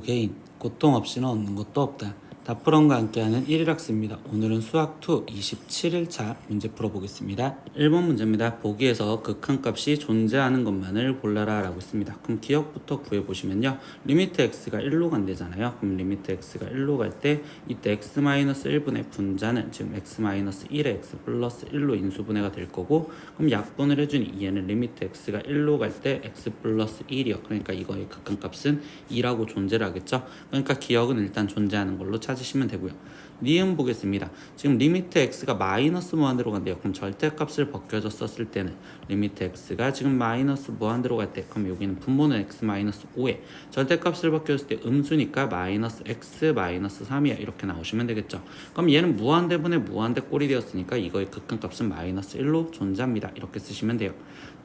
개인, 고통 없이는 얻는 것도 없다. 다프런과 함께하는 1일학습입니다. 오늘은 수학2 27일차 문제 풀어보겠습니다. 1번 문제입니다. 보기에서 극한값이 존재하는 것만을 골라라 라고 있습니다. 그럼 기억부터 구해보시면요. 리미트 x가 1로 간대잖아요. 그럼 리미트 x가 1로 갈 때 이때 x-1분의 분자는 지금 x-1에 x 플러스 1로 인수분해가 될 거고, 그럼 약분을 해주니 얘는 리미트 x가 1로 갈 때 x 플러스 1이요. 그러니까 이거의 극한값은 2라고 존재를 하겠죠. 그러니까 기억은 일단 존재하는 걸로 찾으시면 되고요. 니은 보겠습니다. 지금 리미트 x가 마이너스 무한대로 간대요. 그럼 절대값을 벗겨졌었을 때는 리미트 x가 지금 마이너스 무한대로 갈 때, 그럼 여기는 분모는 x 마이너스 5에 절대값을 벗겨졌을 때 음수니까 마이너스 x 마이너스 3이야 이렇게 나오시면 되겠죠. 그럼 얘는 무한대분의 무한대 꼴이 되었으니까 이거의 극한값은 마이너스 1로 존재합니다. 이렇게 쓰시면 돼요.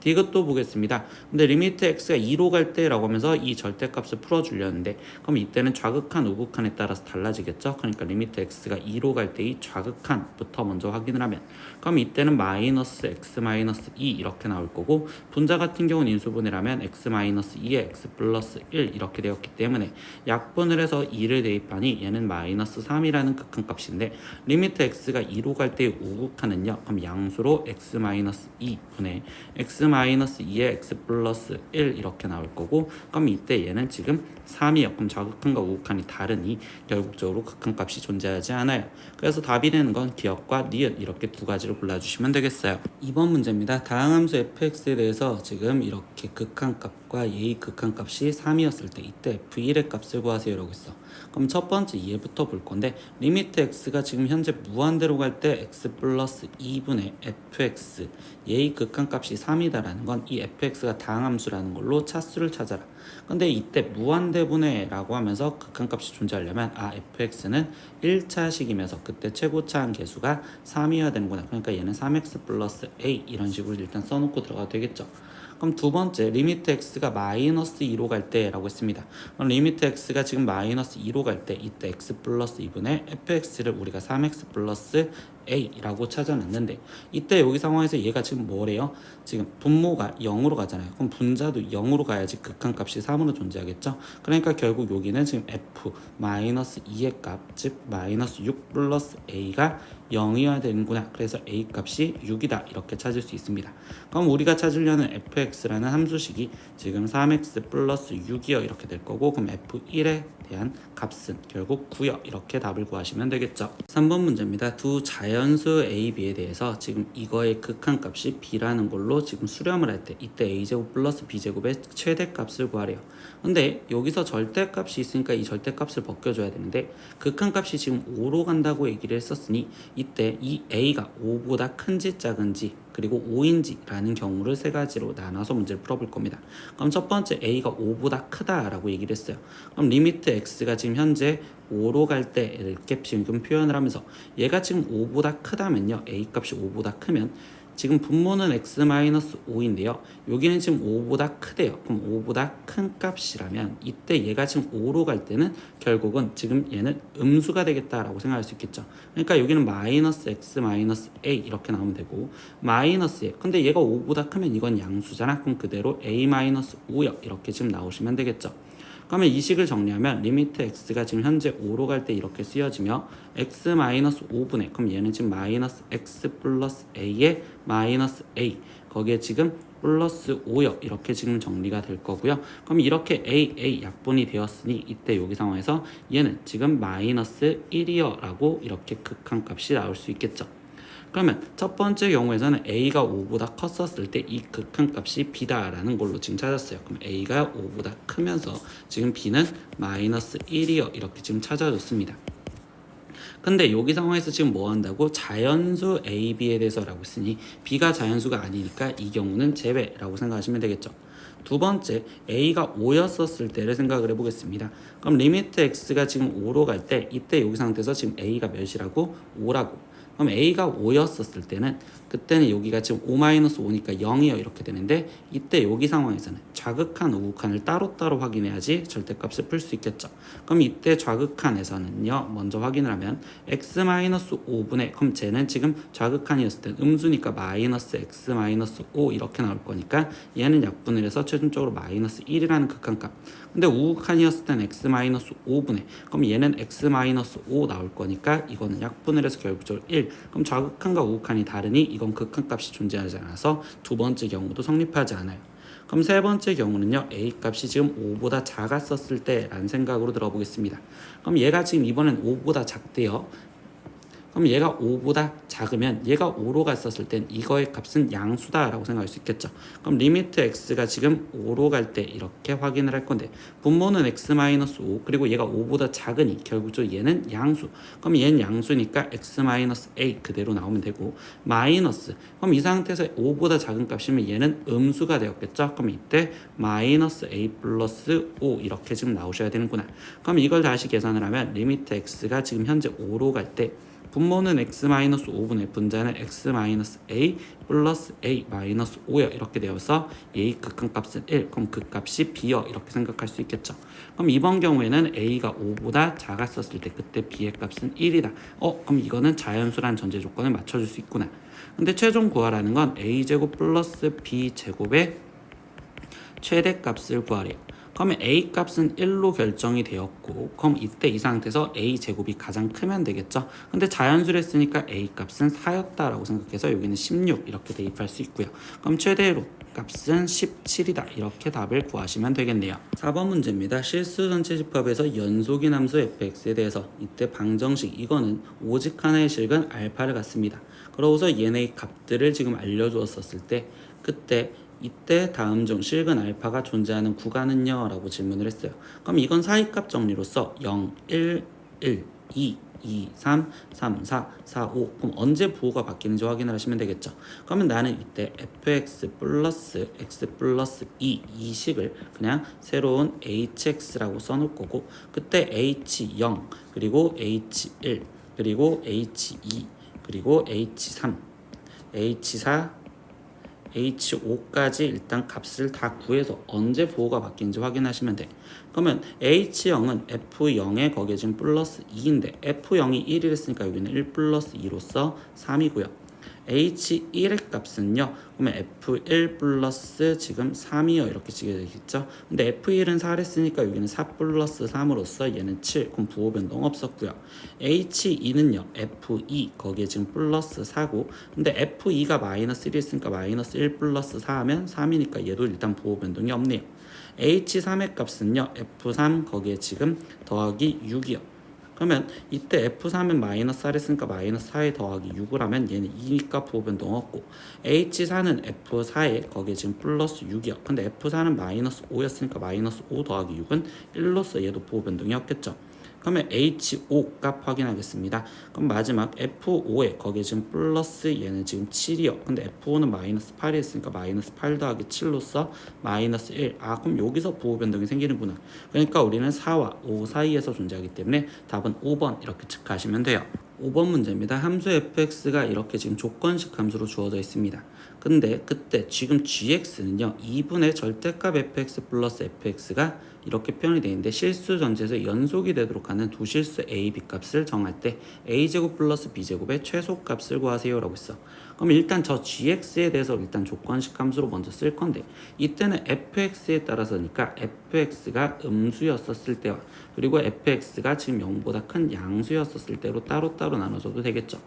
디귿도 보겠습니다. 근데 리미트 x가 2로 갈 때라고 하면서 이 절대값을 풀어주려는데, 그럼 이때는 좌극한 우극한에 따라서 달라지겠죠. 그러니까 리미트 x가 2로 갈 때 이 좌극한부터 먼저 확인을 하면, 그럼 이때는 마이너스 x 마이너스 2 이렇게 나올 거고, 분자 같은 경우는 인수분해라면 x 마이너스 2에 x 플러스 1 이렇게 되었기 때문에 약분을 해서 2를 대입하니 얘는 마이너스 3이라는 극한값인데, 리미트 x가 2로 갈 때의 우극한은요, 그럼 양수로 x 마이너스 2분의 x 마이너스 2에 x 플러스 1 이렇게 나올 거고, 그럼 이때 얘는 지금 3이요. 그럼 좌극한과 우극한이 다르니 결국적으로 극한값이 존재하지 않아요. 그래서 답이 되는 건 기억과 니은 이렇게 두 가지를 골라주시면 되겠어요. 2번 문제입니다. 다항함수 fx에 대해서 지금 이렇게 극한값과 얘의 극한값이 3이었을 때 이때 f1의 값을 구하세요 라고 있어. 그럼 첫 번째 얘부터 볼 건데, 리미트 x가 지금 현재 무한대로 갈 때 x 플러스 2분의 fx, 얘의 극한값이 3이다라는 건 이 fx가 다항함수라는 걸로 차수를 찾아라. 근데 이때 무한대분해라고 하면서 극한값이 존재하려면 fx는 1차식이면서 그때 최고차항 계수가 3이어야 되는구나. 그러니까 얘는 3x 플러스 a 이런 식으로 일단 써놓고 들어가도 되겠죠. 그럼 두 번째, 리미트 x가 마이너스 2로 갈 때라고 했습니다. 그럼 리미트 x가 지금 마이너스 2로 갈 때 이때 x 플러스 2분의 fx를 우리가 3x 플러스 a라고 찾아놨는데, 이때 여기 상황에서 얘가 지금 뭐래요? 지금 분모가 0으로 가잖아요. 그럼 분자도 0으로 가야지 극한값이 3으로 존재하겠죠. 그러니까 결국 여기는 지금 f 마이너스 2의 값, 즉 마이너스 6 플러스 a가 0이어야 되는구나. 그래서 a 값이 6이다 이렇게 찾을 수 있습니다. 그럼 우리가 찾으려는 fx라는 함수식이 지금 3x 플러스 6이요 이렇게 될 거고, 그럼 f1에 대한 값은 결국 9요 이렇게 답을 구하시면 되겠죠. 3번 문제입니다. 두 자연수 a, b에 대해서 지금 이거의 극한값이 b라는 걸로 지금 수렴을 할 때 이때 a제곱 플러스 b제곱의 최대값을 구하래요. 근데 여기서 절대값이 있으니까 이 절대값을 벗겨줘야 되는데, 극한값이 지금 5로 간다고 얘기를 했었으니 이때 이 a가 5보다 큰지 작은지 그리고 5인지라는 경우를 세 가지로 나눠서 문제를 풀어볼 겁니다. 그럼 첫 번째, a가 5보다 크다라고 얘기를 했어요. 그럼 리미트 x가 지금 현재 5로 갈 때 이렇게 지금 표현을 하면서 얘가 지금 5보다 크다면요, a 값이 5보다 크면 지금 분모는 x-5인데요. 여기는 지금 5보다 크대요. 그럼 5보다 큰 값이라면 이때 얘가 지금 5로 갈 때는 결국은 지금 얘는 음수가 되겠다라고 생각할 수 있겠죠. 그러니까 여기는 마이너스 x 마이너스 a 이렇게 나오면 되고, 마이너스에 근데 얘가 5보다 크면 이건 양수잖아. 그럼 그대로 a 마이너스 5요 이렇게 지금 나오시면 되겠죠. 그러면 이 식을 정리하면 리미트 x가 지금 현재 5로 갈 때 이렇게 쓰여지며 x-5분의, 그럼 얘는 지금 마이너스 x 플러스 a의 마이너스 a, 거기에 지금 플러스 5요 이렇게 지금 정리가 될 거고요. 그럼 이렇게 a 약분이 되었으니 이때 여기 상황에서 얘는 지금 마이너스 1이요 라고 이렇게 극한값이 나올 수 있겠죠. 그러면 첫 번째 경우에서는 a가 5보다 컸었을 때 이 극한값이 b다라는 걸로 지금 찾았어요. 그럼 a가 5보다 크면서 지금 b는 마이너스 1이요 이렇게 지금 찾아줬습니다. 근데 여기 상황에서 지금 뭐 한다고? 자연수 a, b에 대해서 라고 했으니 b가 자연수가 아니니까 이 경우는 제외라고 생각하시면 되겠죠. 두 번째, a가 5였었을 때를 생각을 해보겠습니다. 그럼 리미트 x가 지금 5로 갈 때 이때 여기 상태에서 지금 a가 몇이라고? 5라고. 그럼 a가 5였었을 때는 그때는 여기가 지금 5-5니까 0이요 이렇게 되는데, 이때 여기 상황에서는 좌극한 우극한을 따로따로 확인해야지 절대값을 풀 수 있겠죠. 그럼 이때 좌극한에서는요, 먼저 확인을 하면 x-5분의, 그럼 쟤는 지금 좌극한이었을 때 음수니까 마이너스 x-5 이렇게 나올 거니까 얘는 약분을 해서 최종적으로 마이너스 1이라는 극한값. 근데 우극한이었을 땐 x-5분의, 그럼 얘는 x-5 나올 거니까 이거는 약분을 해서 결국적으로 1. 그럼 좌극한과 우극한이 다르니 이건 극한값이 존재하지 않아서 두 번째 경우도 성립하지 않아요. 그럼 세 번째 경우는요, a 값이 지금 5보다 작았었을 때라는 생각으로 들어보겠습니다. 그럼 얘가 지금 이번엔 5보다 작대요. 그럼 얘가 5보다 작으면 얘가 5로 갔었을 땐 이거의 값은 양수다라고 생각할 수 있겠죠. 그럼 리미트 x가 지금 5로 갈 때 이렇게 확인을 할 건데, 분모는 x-5 그리고 얘가 5보다 작으니 결국적으로 얘는 양수. 그럼 얘는 양수니까 x-a 그대로 나오면 되고, 마이너스, 그럼 이 상태에서 5보다 작은 값이면 얘는 음수가 되었겠죠. 그럼 이때 마이너스 a 플러스 5 이렇게 지금 나오셔야 되는구나. 그럼 이걸 다시 계산을 하면 리미트 x가 지금 현재 5로 갈 때 분모는 x-5분의 분자는 x-a 플러스 a-5여 이렇게 되어서 a의 극한값은 1, 그럼 그 값이 b여 이렇게 생각할 수 있겠죠. 그럼 이번 경우에는 a가 5보다 작았었을 때 그때 b의 값은 1이다. 그럼 이거는 자연수란 전제 조건을 맞춰줄 수 있구나. 근데 최종 구하라는 건 a제곱 플러스 b제곱의 최대값을 구하래요. 그러면 a 값은 1로 결정이 되었고, 그럼 이때 이 상태에서 a 제곱이 가장 크면 되겠죠. 근데 자연수를 했으니까 a 값은 4였다라고 생각해서 여기는 16 이렇게 대입할 수 있고요. 그럼 최대로 값은 17이다 이렇게 답을 구하시면 되겠네요. 4번 문제입니다. 실수 전체 집합에서 연속인 함수 fx에 대해서 이때 방정식, 이거는 오직 하나의 실근 알파를 갖습니다. 그러고서 얘네의 값들을 지금 알려주었었을 때, 이때 다음 중 실근 알파가 존재하는 구간은요? 라고 질문을 했어요. 그럼 이건 사이값 정리로서 0, 1, 1, 2, 2, 3, 3, 4, 4, 5. 그럼 언제 부호가 바뀌는지 확인을 하시면 되겠죠. 그러면 나는 이때 fx 플러스 x 플러스 2 이 식을 그냥 새로운 hx라고 써놓을 거고, 그때 h0 그리고 h1 그리고 h2 그리고 h3 h4 H5까지 일단 값을 다 구해서 언제 부호가 바뀌는지 확인하시면 돼. 그러면 H0은 F0에 거기에 지금 플러스 2인데 F0이 1이랬으니까 여기는 1 플러스 2로서 3이고요. H1의 값은요, 그러면 F1 플러스 지금 3이요 이렇게 쓰게 되겠죠. 근데 F1은 4랬으니까 여기는 4 플러스 3으로서 얘는 7, 그럼 부호 변동 없었고요. H2는요 F2 거기에 지금 플러스 4고, 근데 F2가 마이너스 1이었으니까 마이너스 1 플러스 4 하면 3이니까 얘도 일단 부호 변동이 없네요. H3의 값은요 F3 거기에 지금 더하기 6이요. 그러면 이때 F3은 마이너스 4를 했으니까 마이너스 4에 더하기 6을 하면 얘는 2니까 부호 변동 없고, H4는 F4에 거기에 지금 플러스 6이요. 근데 F4는 마이너스 5였으니까 마이너스 5 더하기 6은 1로서 얘도 부호 변동이 없겠죠. 그러면 H5 값 확인하겠습니다. 그럼 마지막 F5에 거기에 지금 플러스 얘는 지금 7이요. 근데 F5는 마이너스 8이 있으니까 마이너스 8 더하기 7로서 마이너스 1. 그럼 여기서 부호 변동이 생기는구나. 그러니까 우리는 4와 5 사이에서 존재하기 때문에 답은 5번 이렇게 체크하시면 돼요. 5번 문제입니다. 함수 fx가 이렇게 지금 조건식 함수로 주어져 있습니다. 근데 그때 지금 gx는요 2분의 절대값 fx 플러스 fx가 이렇게 표현이 되어 있는데, 실수 전제에서 연속이 되도록 하는 두 실수 a, b 값을 정할 때 a제곱 플러스 b제곱의 최소값을 구하세요 라고 했어. 그럼 일단 저 gx에 대해서 일단 조건식 함수로 먼저 쓸 건데, 이때는 fx에 따라서니까 fx가 음수였었을 때와 그리고 fx가 지금 0보다 큰 양수였었을 때로 따로따로 나눠줘도 되겠죠.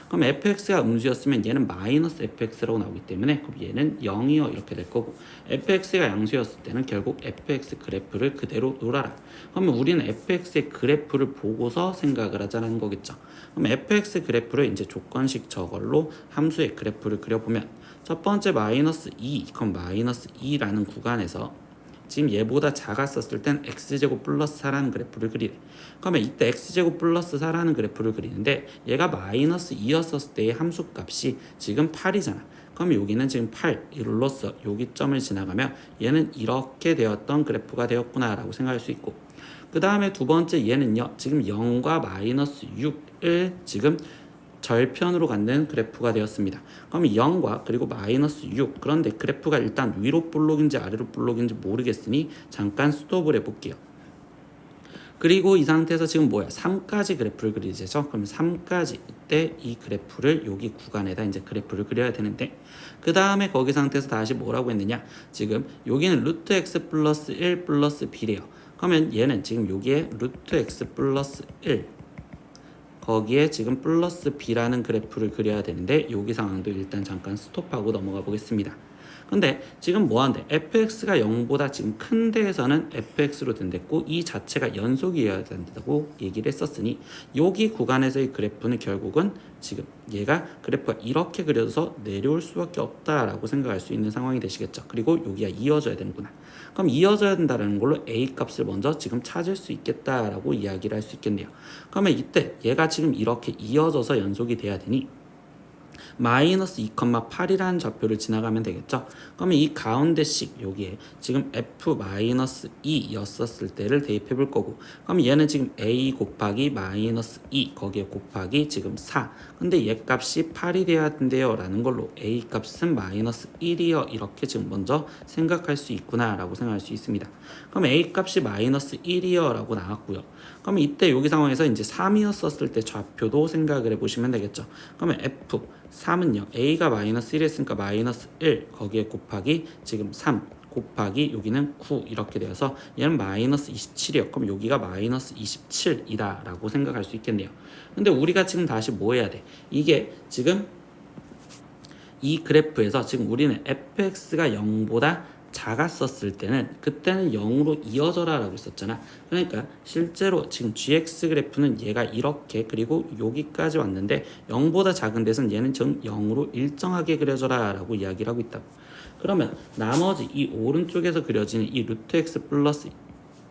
그럼 fx가 음수였으면 얘는 마이너스 fx라고 나오기 때문에 그럼 얘는 0이요 이렇게 될 거고, fx가 양수였을 때는 결국 fx 그래프를 그대로 놓아라. 그러면 우리는 fx의 그래프를 보고서 생각을 하자는 거겠죠. 그럼 fx 그래프를 이제 조건식 저걸로 함수의 그래프를 그려보면, 첫 번째 마이너스 2, 그럼 마이너스 2라는 구간에서 지금 얘보다 작았었을 땐 x제곱 플러스 4라는 그래프를 그리래. 그러면 이때 x제곱 플러스 4라는 그래프를 그리는데 얘가 마이너스 2였었을 때의 함수값이 지금 8이잖아. 그럼 여기는 지금 8, 이로써 여기 점을 지나가면 얘는 이렇게 되었던 그래프가 되었구나 라고 생각할 수 있고, 그 다음에 두 번째 얘는요 지금 0과 마이너스 6을 지금 절편으로 갖는 그래프가 되었습니다. 그럼 0과 그리고 마이너스 6, 그런데 그래프가 일단 위로 볼록인지 아래로 볼록인지 모르겠으니 잠깐 스톱을 해볼게요. 그리고 이 상태에서 지금 뭐야? 3까지 그래프를 그리죠. 그럼 3까지 이때 이 그래프를 여기 구간에다 이제 그래프를 그려야 되는데, 그 다음에 거기 상태에서 다시 뭐라고 했느냐? 지금 여기는 루트 x 플러스 1 플러스 b래요. 그러면 얘는 지금 여기에 루트 x 플러스 1 거기에 지금 플러스 b라는 그래프를 그려야 되는데, 여기 상황도 일단 잠깐 스톱하고 넘어가 보겠습니다. 근데 지금 뭐한데 fx가 0보다 지금 큰 데에서는 fx로 된댔고 이 자체가 연속이어야 된다고 얘기를 했었으니, 여기 구간에서의 그래프는 결국은 지금 얘가 그래프가 이렇게 그려져서 내려올 수밖에 없다라고 생각할 수 있는 상황이 되시겠죠. 그리고 여기가 이어져야 되는구나. 그럼 이어져야 된다는 걸로 a 값을 먼저 지금 찾을 수 있겠다라고 이야기를 할 수 있겠네요. 그러면 이때 얘가 지금 이렇게 이어져서 연속이 돼야 되니 마이너스 2,8이라는 좌표를 지나가면 되겠죠. 그러면 이 가운데씩 여기에 지금 f-2였었을 때를 대입해 볼 거고, 그럼 얘는 지금 a 곱하기 마이너스 2 거기에 곱하기 지금 4, 근데 얘 값이 8이 돼야 된대요 라는 걸로 a 값은 마이너스 1이요 이렇게 지금 먼저 생각할 수 있구나 라고 생각할 수 있습니다. 그럼 a 값이 마이너스 1이요 라고 나왔고요. 그러면 이때 여기 상황에서 이제 3이었었을 때 좌표도 생각을 해보시면 되겠죠. 그러면 f3은요 a가 마이너스 1 했으니까 마이너스 1 거기에 곱하기 지금 3 곱하기 여기는 9 이렇게 되어서 얘는 마이너스 27이요. 그럼 여기가 마이너스 27이다 라고 생각할 수 있겠네요. 근데 우리가 지금 다시 뭐 해야 돼? 이게 지금 이 그래프에서 지금 우리는 fx가 0보다 작았었을 때는 그때는 0으로 이어져라 라고 했었잖아. 그러니까 실제로 지금 gx 그래프는 얘가 이렇게 그리고 여기까지 왔는데 0보다 작은 데서는 얘는 좀 0으로 일정하게 그려져라 라고 이야기를 하고 있다고. 그러면 나머지 이 오른쪽에서 그려지는 이 루트 x 플러스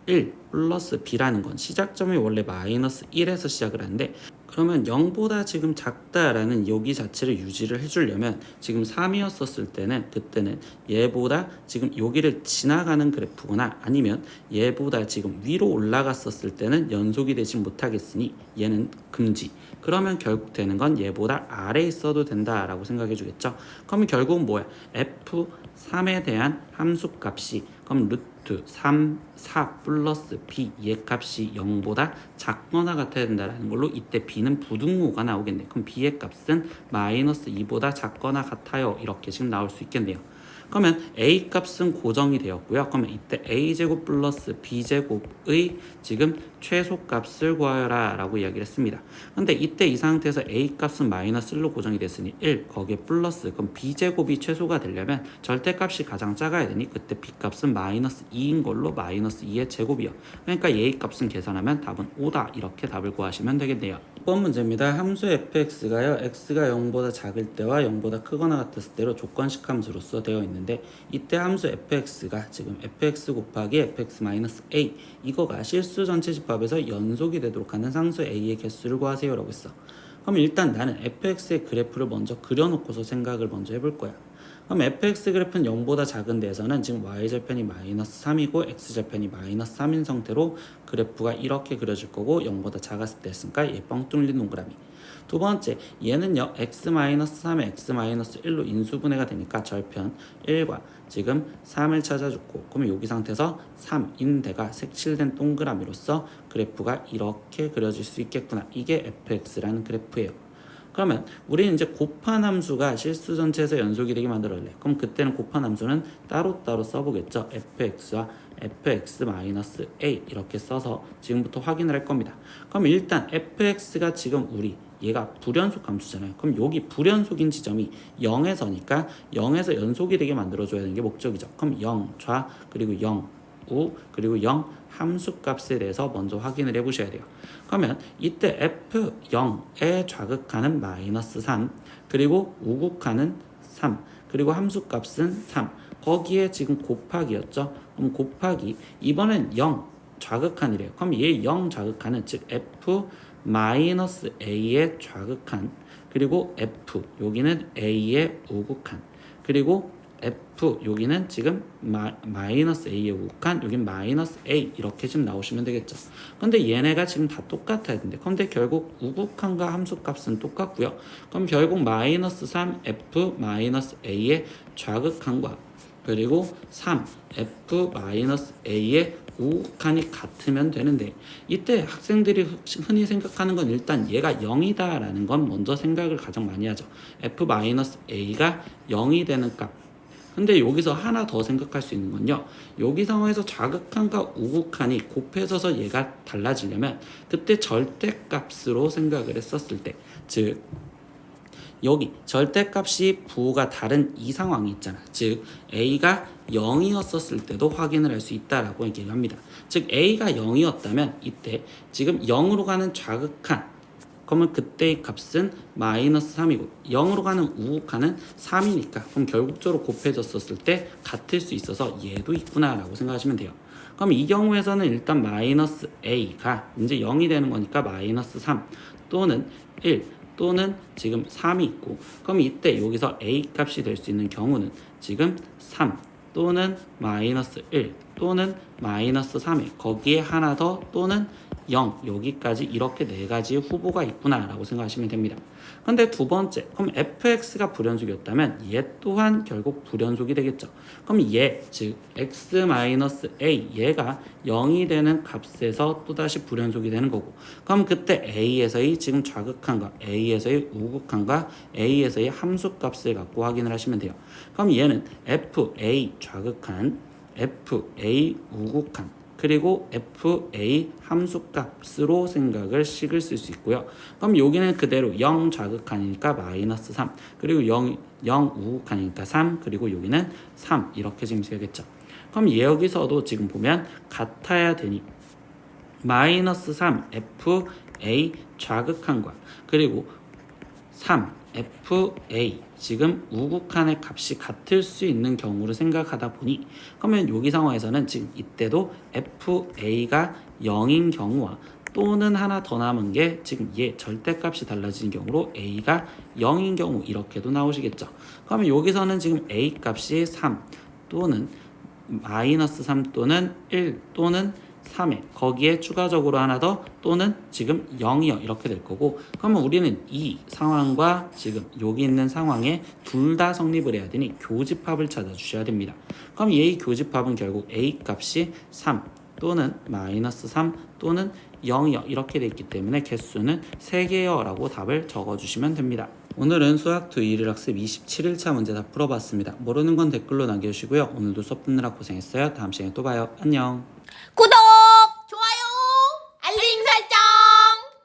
1 플러스 b라는 건 시작점이 원래 마이너스 1에서 시작을 하는데, 그러면 0보다 지금 작다라는 여기 자체를 유지를 해주려면 지금 3이었었을 때는 그때는 얘보다 지금 여기를 지나가는 그래프거나 아니면 얘보다 지금 위로 올라갔었을 때는 연속이 되지 못하겠으니 얘는 금지. 그러면 결국 되는 건 얘보다 아래에 있어도 된다라고 생각해 주겠죠. 그러면 결국은 뭐야? f3에 대한 함수 값이 그럼 루트 3, 4 플러스 b 얘 값이 0보다 작거나 같아야 된다는 걸로 이때 b는 부등호가 나오겠네. 그럼 b의 값은 마이너스 2보다 작거나 같아요. 이렇게 지금 나올 수 있겠네요. 그러면 a 값은 고정이 되었고요. 그러면 이때 a제곱 플러스 b제곱의 지금 최소값을 구하여라 라고 이야기를 했습니다. 근데 이때 이 상태에서 a 값은 마이너스 1로 고정이 됐으니 1 거기에 플러스, 그럼 b제곱이 최소가 되려면 절대값이 가장 작아야 되니 그때 b 값은 마이너스 2인 걸로 마이너스 2의 제곱이요. 그러니까 a 값은 계산하면 답은 5다 이렇게 답을 구하시면 되겠네요. 이번 문제입니다. 함수 fx가요 x가 0보다 작을 때와 0보다 크거나 같았을 때로 조건식 함수로서 되어 있는데, 이때 함수 fx가 지금 fx 곱하기 fx-a 이거가 실수 전체 집합에서 연속이 되도록 하는 상수 a의 개수를 구하세요 라고 했어. 그럼 일단 나는 fx의 그래프를 먼저 그려놓고서 생각을 먼저 해볼 거야. 그럼 fx 그래프는 0보다 작은 데에서는 지금 y절편이 마이너스 3이고 x절편이 마이너스 3인 상태로 그래프가 이렇게 그려질 거고, 0보다 작았을 때 했으니까 얘 뻥 뚫린 동그라미. 두 번째, 얘는요 x-3에 x-1로 인수분해가 되니까 절편 1과 지금 3을 찾아줬고, 그러면 여기 상태에서 3인 데가 색칠된 동그라미로서 그래프가 이렇게 그려질 수 있겠구나. 이게 fx라는 그래프예요. 그러면 우리는 이제 곱한 함수가 실수 전체에서 연속이 되게 만들어줄래. 그럼 그때는 곱한 함수는 따로따로 써보겠죠. fx와 fx-a 이렇게 써서 지금부터 확인을 할 겁니다. 그럼 일단 fx가 지금 우리 얘가 불연속 함수잖아요. 그럼 여기 불연속인 지점이 0에서니까 0에서 연속이 되게 만들어줘야 되는 게 목적이죠. 그럼 0 좌 그리고 0 우 그리고 0 함수 값에 대해서 먼저 확인을 해 보셔야 돼요. 그러면 이때 f0의 좌극하는 마이너스 3 그리고 우극하는 3 그리고 함수 값은 3 거기에 지금 곱하기였죠. 그럼 곱하기 이번엔 0 좌극한이래요. 그럼 얘 0 좌극한은 즉 f 마이너스 a의 좌극한 그리고 f 여기는 a의 우극한 그리고 F 여기는 지금 마이너스 A에 우극한 여긴 마이너스 A 이렇게 지금 나오시면 되겠죠. 근데 얘네가 지금 다 똑같아야 되는데 근데 결국 우극한과 함수값은 똑같고요. 그럼 결국 마이너스 3 F 마이너스 A의 좌극한과 그리고 3 F 마이너스 A의 우극한이 같으면 되는데 이때 학생들이 흔히 생각하는 건 일단 얘가 0이다 라는 건 먼저 생각을 가장 많이 하죠. F 마이너스 A가 0이 되는 값. 근데 여기서 하나 더 생각할 수 있는 건요. 여기 상황에서 좌극한과 우극한이 곱해져서 얘가 달라지려면 그때 절대값으로 생각을 했었을 때, 즉 여기 절대값이 부호가 다른 이 상황이 있잖아. 즉 A가 0이었었을 때도 확인을 할 수 있다라고 얘기를 합니다. 즉 A가 0이었다면 이때 지금 0으로 가는 좌극한 그러면 그때의 값은 마이너스 3이고 0으로 가는 우극한은 3이니까 그럼 결국적으로 곱해졌었을 때 같을 수 있어서 얘도 있구나 라고 생각하시면 돼요. 그럼 이 경우에서는 일단 마이너스 A가 이제 0이 되는 거니까 마이너스 3 또는 1 또는 지금 3이 있고 그럼 이때 여기서 A 값이 될 수 있는 경우는 지금 3 또는 마이너스 1 또는 마이너스 3에 거기에 하나 더 또는 0 여기까지 이렇게 네 가지의 후보가 있구나 라고 생각하시면 됩니다. 근데 두 번째 그럼 fx가 불연속이었다면 얘 또한 결국 불연속이 되겠죠. 그럼 얘 즉 x-a 얘가 0이 되는 값에서 또다시 불연속이 되는 거고 그럼 그때 a에서의 지금 좌극한과 a에서의 우극한과 a에서의 함수값을 갖고 확인을 하시면 돼요. 그럼 얘는 fa 좌극한 fa 우극한 그리고 fa 함수값으로 생각을 식을 쓸 수 있고요. 그럼 여기는 그대로 0 좌극하니까 마이너스 3 그리고 0 우극하니까 3 그리고 여기는 3 이렇게 지금 써야겠죠. 그럼 여기서도 지금 보면 같아야 되니 마이너스 3 fa 좌극한과 그리고 3 fa 지금 우극한의 값이 같을 수 있는 경우를 생각하다 보니 그러면 여기 상황에서는 지금 이때도 fa가 0인 경우와 또는 하나 더 남은 게 지금 얘 절대값이 달라지는 경우로 a가 0인 경우 이렇게도 나오시겠죠. 그러면 여기서는 지금 a 값이 3 또는 마이너스 3 또는 1 또는 3에 거기에 추가적으로 하나 더 또는 지금 0이요 이렇게 될 거고 그러면 우리는 이 상황과 지금 여기 있는 상황에 둘 다 성립을 해야 되니 교집합을 찾아 주셔야 됩니다. 그럼 얘의 교집합은 결국 a 값이 3 또는 마이너스 3 또는 0이요 이렇게 돼 있기 때문에 개수는 3개요 라고 답을 적어 주시면 됩니다. 오늘은 수학2 1일학습 27일차 문제 다 풀어봤습니다. 모르는 건 댓글로 남겨주시고요. 오늘도 수업 듣느라 고생했어요. 다음 시간에 또 봐요. 안녕. 구독!